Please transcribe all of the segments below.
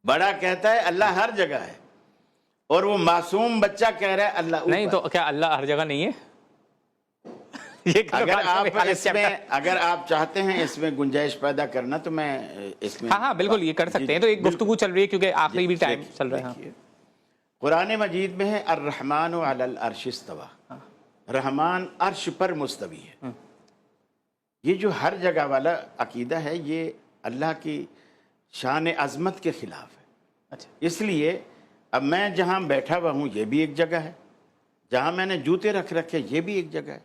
بڑا کہتا ہے اللہ ہر جگہ ہے، اور وہ معصوم بچہ کہہ رہا ہے اللہ اوپر۔ نہیں تو کیا اللہ ہر جگہ نہیں ہے؟ اگر آپ چاہتے ہیں اس میں گنجائش پیدا کرنا تو میں اس میں ہاں بالکل یہ کر سکتے ہیں، تو ایک گفتگو چل رہی ہے کیونکہ آخری بھی ٹائم چل رہا ہے۔ قرآن مجید میں ہے الرحمن علی العرش استویٰ، رحمان عرش پر مستوی ہے۔ یہ جو ہر جگہ والا عقیدہ ہے یہ اللہ کی شان عظمت کے خلاف ہے۔ اچھا، اس لیے اب میں جہاں بیٹھا ہوا ہوں یہ بھی ایک جگہ ہے، جہاں میں نے جوتے رکھ رکھے یہ بھی ایک جگہ ہے،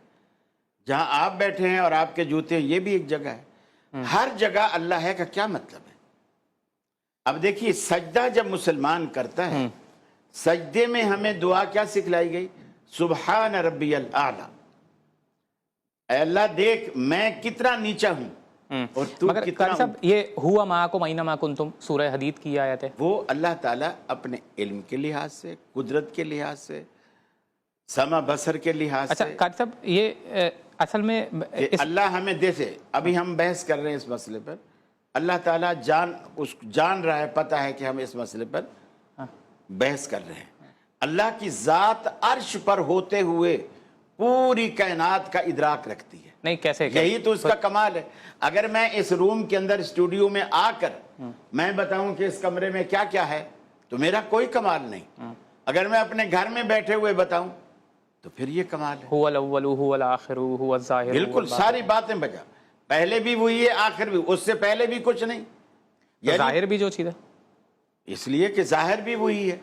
جہاں آپ بیٹھے ہیں اور آپ کے جوتے ہیں یہ بھی ایک جگہ ہے۔ ہر جگہ اللہ ہے کا کیا مطلب ہے؟ اب دیکھیے سجدہ جب مسلمان کرتا ہے، سجدے میں ہمیں دعا کیا سکھلائی گئی؟ سبحان ربی الاعلیٰ، اے اللہ دیکھ میں کتنا نیچا ہوں اور تو مگر کتنا قاری صاحب یہ ہوا معکم اینما کنتم سورہ حدید کی آیت ہے، وہ اللہ تعالیٰ اپنے علم کے لحاظ سے، قدرت کے لحاظ سے، سمع بصر کے لحاظ اچھا سے قاری صاحب یہ اصل میں کہ اللہ ہمیں دیکھے۔ ابھی ہم بحث کر رہے ہیں اس مسئلے پر، اللہ تعالیٰ جان رہا ہے، پتہ ہے کہ ہم اس مسئلے پر بحث کر رہے ہیں۔ اللہ کی ذات عرش پر ہوتے ہوئے پوری کائنات کا ادراک رکھتی ہے۔ نہیں کیسے یہی تو اس کا کمال ہے۔ اگر میں اس روم کے اندر اسٹوڈیو میں آ کر میں بتاؤں کہ اس کمرے میں کیا کیا ہے تو میرا کوئی کمال نہیں۔ اگر میں اپنے گھر میں بیٹھے ہوئے بتاؤں تو پھر یہ کمال ہے۔ هو الاول هو الاخر هو الظاہر، بالکل ساری باتیں بجا، پہلے بھی وہی ہے آخر بھی، اس سے پہلے بھی کچھ نہیں، ظاہر بھی جو چیز ہے اس لیے کہ ظاہر بھی وہی ہے،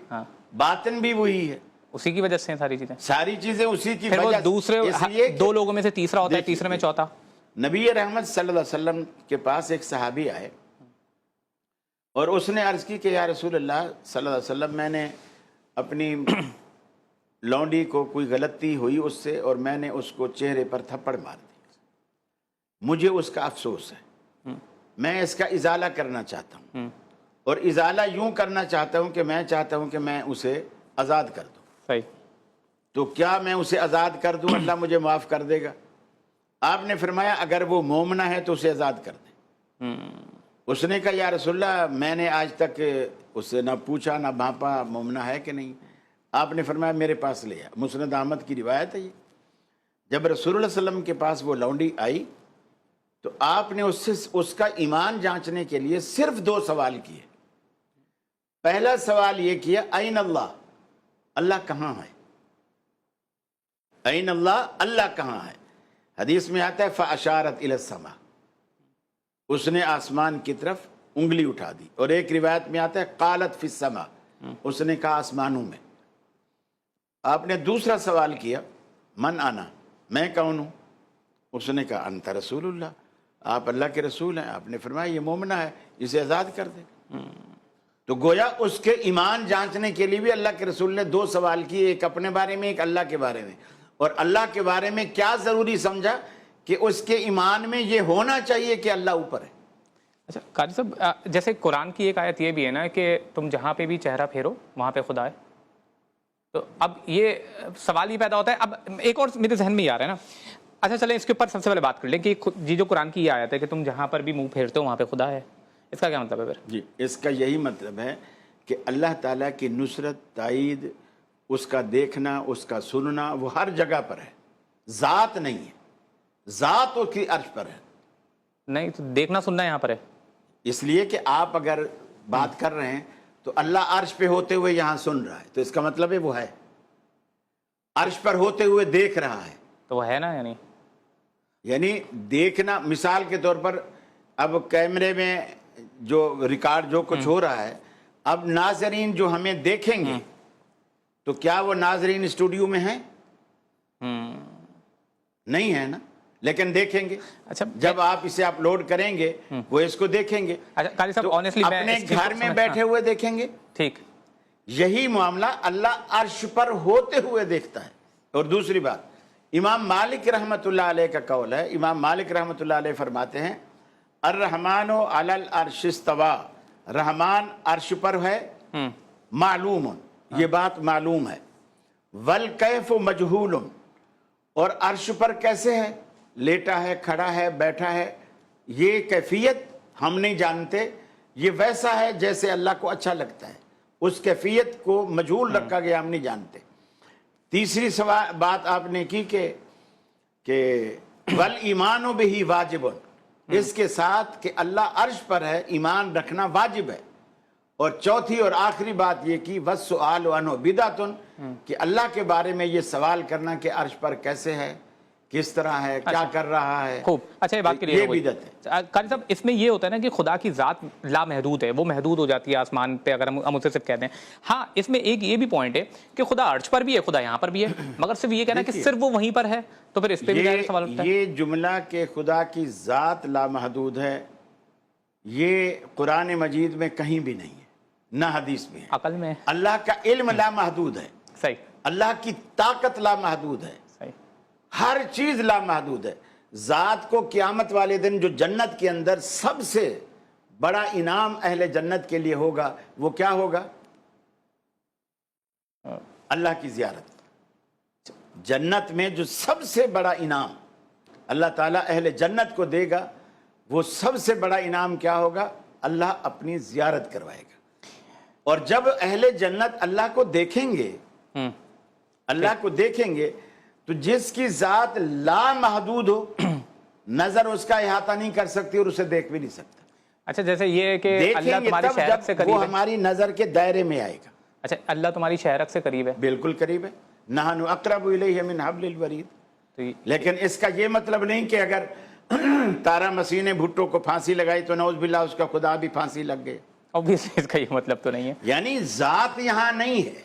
باطن بھی وہی ہے، اسی کی وجہ سے ہیں ساری چیزیں اسی کی پھر وہ وجہ سے۔ دوسرے اس لیے دو لوگوں میں سے تیسرا ہوتا ہے، تیسرے میں چوتھا۔ نبی رحمت صلی اللہ علیہ وسلم کے پاس ایک صحابی آئے اور اس نے عرض کی کہ یا رسول اللہ صلی اللہ علیہ وسلم میں نے اپنی لونڈی کو کوئی غلطی ہوئی اس سے اور میں نے اس کو چہرے پر تھپڑ مار دی، مجھے اس کا افسوس ہے، میں اس کا ازالہ کرنا چاہتا ہوں، اور ازالہ یوں کرنا چاہتا ہوں کہ میں چاہتا ہوں کہ میں اسے آزاد کر دوں۔ صحیح، تو کیا میں اسے آزاد کر دوں اللہ مجھے معاف کر دے گا؟ آپ نے فرمایا اگر وہ مومنہ ہے تو اسے آزاد کر دیں۔ اس نے کہا یا رسول اللہ میں نے آج تک اس سے نہ پوچھا نہ بھانپا مومنہ ہے کہ نہیں۔ آپ نے فرمایا میرے پاس لے آ، مسند احمد کی روایت ہے یہ۔ جب رسول اللہ صلی اللہ علیہ وسلم کے پاس وہ لونڈی آئی تو آپ نے اس سے اس کا ایمان جانچنے کے لیے صرف 2 سوال کیے۔ پہلا سوال یہ کیا این اللہ، اللہ کہاں ہے؟ این اللہ، اللہ کہاں ہے؟ حدیث میں آتا ہے فاشارت الی السماء، اس نے آسمان کی طرف انگلی اٹھا دی، اور ایک روایت میں آتا ہے قالت فی السماء، اس نے کہا آسمانوں میں۔ آپ نے دوسرا سوال کیا من انا، میں کون ہوں؟ اس نے کہا انت رسول اللہ، آپ اللہ کے رسول ہیں۔ آپ نے فرمایا یہ مومنہ ہے، اسے آزاد کر دے۔ تو گویا اس کے ایمان جانچنے کے لیے بھی اللہ کے رسول نے 2 سوال کیے، ایک اپنے بارے میں ایک اللہ کے بارے میں۔ اور اللہ کے بارے میں کیا ضروری سمجھا کہ اس کے ایمان میں یہ ہونا چاہیے کہ اللہ اوپر ہے۔ اچھا قاری صاحب جیسے قرآن کی ایک آیت یہ بھی ہے نا کہ تم جہاں پہ بھی چہرہ پھیرو وہاں پہ خدا ہے، تو اب یہ سوال یہ پیدا ہوتا ہے، اب ایک اور میرے ذہن میں یہ آ رہا ہے نا۔ اچھا چلیں اس کے اوپر سب سے پہلے بات کر لیں کہ جی جو قرآن کی یہ آیت ہے کہ تم جہاں پر بھی منہ پھیرتے ہو وہاں پہ خدا ہے، اس کا کیا مطلب ہے پھر؟ جی اس کا یہی مطلب ہے کہ اللہ تعالیٰ کی نصرت، تائید، اس کا دیکھنا، اس کا سننا وہ ہر جگہ پر ہے، ذات نہیں ہے، ذات اس کی عرش پر ہے۔ نہیں تو دیکھنا سننا یہاں پر ہے، اس لیے کہ آپ اگر بات کر رہے ہیں تو اللہ عرش پہ ہوتے ہوئے یہاں سن رہا ہے، تو اس کا مطلب ہے وہ ہے، عرش پر ہوتے ہوئے دیکھ رہا ہے، تو وہ ہے نا، یعنی دیکھنا۔ مثال کے طور پر اب کیمرے میں جو ریکارڈ جو کچھ ہو رہا ہے، اب ناظرین جو ہمیں دیکھیں گے تو کیا وہ ناظرین اسٹوڈیو میں ہیں؟ نہیں ہے نا، لیکن دیکھیں گے۔ اچھا جب آپ اسے اپلوڈ کریں گے وہ اس کو دیکھیں گے، قاری صاحب آنیسٹلی اپنے گھر میں بیٹھے ہوئے دیکھیں گے۔ ٹھیک، یہی معاملہ اللہ عرش پر ہوتے ہوئے دیکھتا ہے۔ اور دوسری بات امام مالک رحمۃ اللہ علیہ کا قول ہے، امام مالک رحمۃ اللہ علیہ فرماتے ہیں الرحمن علی العرش استویٰ، رحمان عرش پر ہے، معلوم، یہ بات معلوم ہے، والکیف مجہول، اور عرش پر کیسے ہے، لیٹا ہے، کھڑا ہے، بیٹھا ہے، یہ کیفیت ہم نہیں جانتے، یہ ویسا ہے جیسے اللہ کو اچھا لگتا ہے، اس کیفیت کو مجہول رکھا گیا، ہم نہیں جانتے۔ تیسری بات آپ نے کی کہ وَالْإِيمَانُ بِهِ وَاجِبٌ، اس کے ساتھ کہ اللہ عرش پر ہے، ایمان رکھنا واجب ہے۔ اور چوتھی اور آخری بات یہ کی وَالسُّؤَالُ عَنْهُ بِدْعَةٌ، کہ اللہ کے بارے میں یہ سوال کرنا کہ عرش پر کیسے ہے، کس طرح ہے، کیا کر رہا ہے، خوب، اچھا یہ بات کلیئر یہ ہو گئی۔ بدعت ہے۔ قاری صاحب اس میں یہ ہوتا ہے نا کہ خدا کی ذات لامحدود ہے، وہ محدود ہو جاتی ہے آسمان پہ اگر ہم اسے صرف کہتے ہیں۔ ہاں اس میں ایک یہ بھی پوائنٹ ہے کہ خدا عرش پر بھی ہے، خدا یہاں پر بھی ہے، مگر صرف یہ کہنا کہ صرف وہ وہیں پر ہے، تو پھر اس پہ بھی ظاہر سوال اٹھتا ہے۔ یہ جملہ کہ خدا کی ذات لامحدود ہے، یہ قرآن مجید میں کہیں بھی نہیں ہے، نہ حدیث میں ہے۔ عقل میں اللہ کا علم لامحدود ہے، صحیح، اللہ کی طاقت لامحدود ہے، صحیح، ہر چیز لامحدود ہے۔ ذات کو قیامت والے دن جو جنت کے اندر سب سے بڑا انعام اہل جنت کے لیے ہوگا، وہ کیا ہوگا؟ اللہ کی زیارت۔ جنت میں جو سب سے بڑا انعام اللہ تعالیٰ اہل جنت کو دے گا، وہ سب سے بڑا انعام کیا ہوگا؟ اللہ اپنی زیارت کروائے گا۔ اور جب اہل جنت اللہ کو دیکھیں گے، اللہ کو دیکھیں گے، تو جس کی ذات لامحدود ہو، نظر اس کا احاطہ نہیں کر سکتی اور اسے دیکھ بھی نہیں سکتا۔ اچھا جیسے یہ کہ اللہ دیکھیں گے تمہاری تب شہرت سے جب قریب وہ ہے، ہماری نظر کے دائرے میں آئے گا۔ اچھا اللہ تمہاری شہرت سے قریب ہے، بالکل قریب ہے، نحن اقرب الیہ من حبل الورید۔ تو لیکن اس کا یہ مطلب نہیں کہ اگر تارا مسیح نے بھٹو کو پھانسی لگائی تو نعوذ باللہ اس کا خدا بھی پھانسی لگ گئے۔ obviously اس کا یہ مطلب تو نہیں ہے۔ یعنی ذات یہاں نہیں ہے،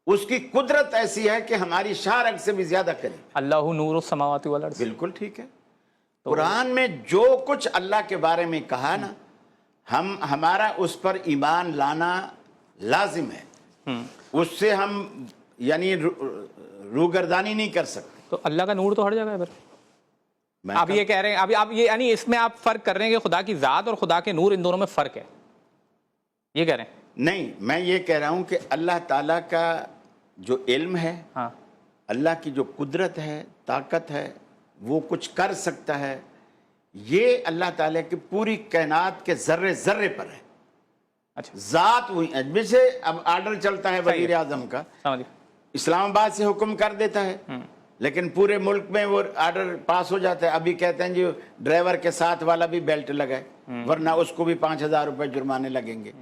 اس کی قدرت ایسی ہے کہ ہماری شارک سے بھی زیادہ قریب۔ اللہ نور السماوات والارض، بالکل ٹھیک ہے۔ قرآن میں جو کچھ اللہ کے بارے میں کہا نا، ہمارا اس پر ایمان لانا لازم ہے، اس سے ہم یعنی روگردانی نہیں کر سکتے۔ تو اللہ کا نور تو ہر جگہ ہے پھر۔ آپ یہ کہہ رہے ہیں، ابھی آپ یہ یعنی اس میں آپ فرق کر رہے ہیں کہ خدا کی ذات اور خدا کے نور ان دونوں میں فرق ہے، یہ کہہ رہے ہیں؟ نہیں، میں یہ کہہ رہا ہوں کہ اللہ تعالیٰ کا جو علم ہے، ہاں، اللہ کی جو قدرت ہے، طاقت ہے، وہ کچھ کر سکتا ہے، یہ اللہ تعالیٰ کی پوری کائنات کے ذرے ذرے پر ہے۔ اچھا ذات ہوئی جیسے اب آرڈر چلتا ہے وزیر اعظم کا، سمجھ اسلام آباد سے حکم کر دیتا ہے، لیکن پورے ملک میں وہ آرڈر پاس ہو جاتا ہے۔ ابھی کہتے ہیں جی ڈرائیور کے ساتھ والا بھی بیلٹ لگائے، ورنہ اس کو بھی 5,000 روپے جرمانے لگیں گے۔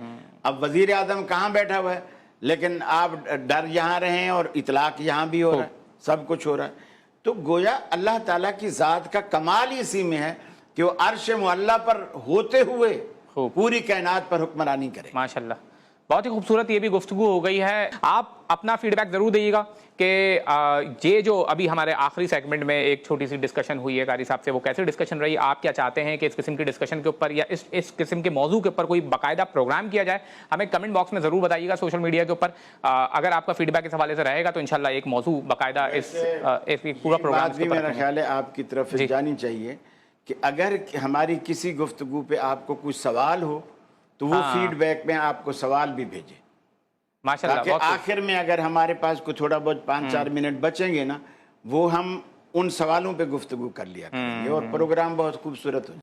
اب وزیر اعظم کہاں بیٹھا ہوا ہے، لیکن آپ ڈر یہاں رہیں اور اطلاق یہاں بھی ہو رہا ہے، سب کچھ ہو رہا ہے۔ تو گویا اللہ تعالیٰ کی ذات کا کمال اسی میں ہے کہ وہ عرش معلیٰ پر ہوتے ہوئے پوری کائنات پر حکمرانی کرے۔ ماشاءاللہ، بہت ہی خوبصورت یہ بھی گفتگو ہو گئی ہے۔ آپ اپنا فیڈ بیک ضرور دیجیے گا کہ یہ جو ابھی ہمارے آخری سیگمنٹ میں ایک چھوٹی سی ڈسکشن ہوئی ہے قاری صاحب سے، وہ کیسی ڈسکشن رہی، آپ کیا چاہتے ہیں کہ اس قسم کی ڈسکشن کے اوپر یا اس قسم کے موضوع کے اوپر کوئی باقاعدہ پروگرام کیا جائے، ہمیں کمنٹ باکس میں ضرور بتائیے گا سوشل میڈیا کے اوپر۔ اگر آپ کا فیڈ بیک اس حوالے سے رہے گا تو انشاءاللہ ایک موضوع باقاعدہ اس پورا پروگرام بات بھی میرا خیال ہے آپ کی طرف سے جانی چاہیے کہ اگر ہماری کسی گفتگو پہ آپ کو کوئی سوال ہو تو وہ فیڈ بیک میں آپ کو سوال بھی بھیجیں، ماشاءاللہ، تاکہ آخر میں اگر ہمارے پاس کوئی تھوڑا بہت 5-4 منٹ بچیں گے نا، وہ ہم ان سوالوں پہ گفتگو کر لیا کریں گے اور پروگرام بہت خوبصورت ہو